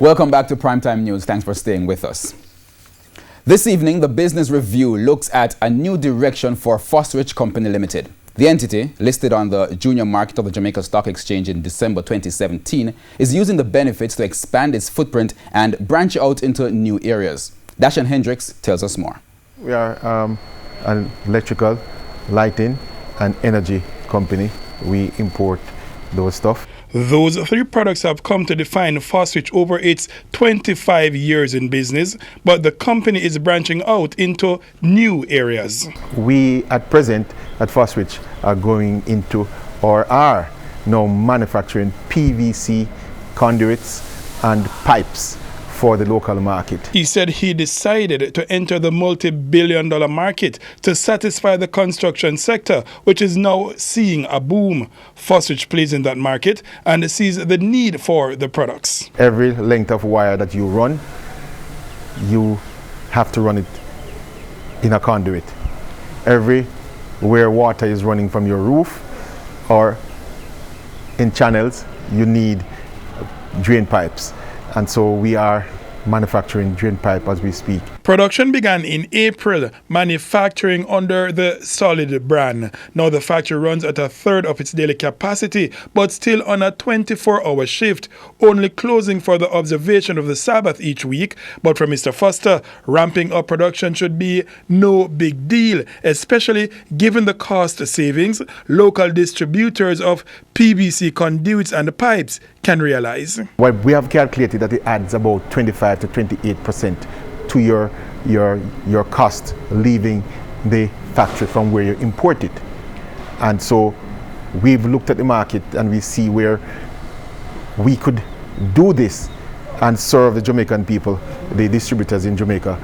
Welcome back to Primetime News. Thanks for staying with us. This evening, the Business Review looks at a new direction for Fosrich Company Limited. The entity, listed on the junior market of the Jamaica Stock Exchange in December 2017, is using the benefits to expand its footprint and branch out into new areas. Dashan Hendricks tells us more. We are an electrical, lighting and energy company. We import those stuff. Those three products have come to define Fosrich over its 25 years in business, but the company is branching out into new areas. We at present at Fosrich are going into or are now manufacturing PVC conduits and pipes for the local market. He said he decided to enter the multi-billion-dollar market to satisfy the construction sector, which is now seeing a boom. Fosrich plays in that market and sees the need for the products. Every length of wire that you run, you have to run it in a conduit. Where water is running from your roof or in channels, you need drain pipes. And so we are manufacturing drain pipe as we speak. Production began in April, manufacturing under the Solid brand. Now the factory runs at a third of its daily capacity, but still on a 24-hour shift, only closing for the observation of the Sabbath each week. But for Mr. Foster, ramping up production should be no big deal, especially given the cost savings local distributors of PVC conduits and pipes can realize. Well, we have calculated that it adds about 25 to 28% to your cost leaving the factory from where you import it. And so we've looked at the market and we see where we could do this and serve the Jamaican people, the distributors in Jamaica,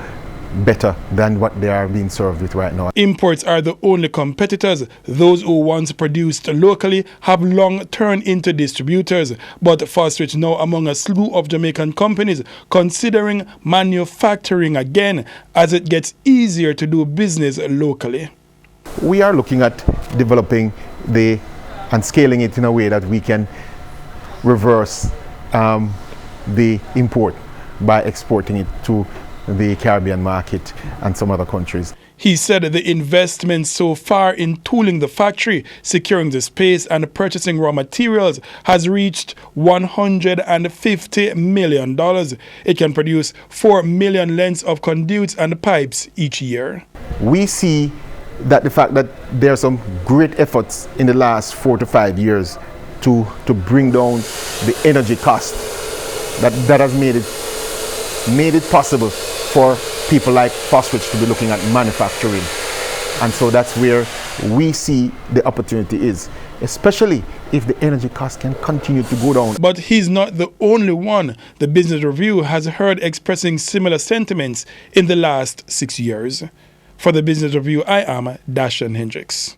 better than what they are being served with right now. Imports are the only competitors. Those who once produced locally have long turned into distributors, but Fosrich now among a slew of Jamaican companies considering manufacturing again as it gets easier to do business locally. We are looking at developing and scaling it in a way that we can reverse the import by exporting it to the Caribbean market and some other countries. He said the investment so far in tooling the factory, securing the space and purchasing raw materials has reached $150 million. It can produce 4 million lengths of conduits and pipes each year. We see that the fact that there are some great efforts in the last 4 to 5 years to bring down the energy cost that has made it possible for people like Fosrich to be looking at manufacturing. And so that's where we see the opportunity is, especially if the energy cost can continue to go down. But he's not the only one. The Business Review has heard expressing similar sentiments in the last 6 years. For the Business Review, I am Dashan Hendricks.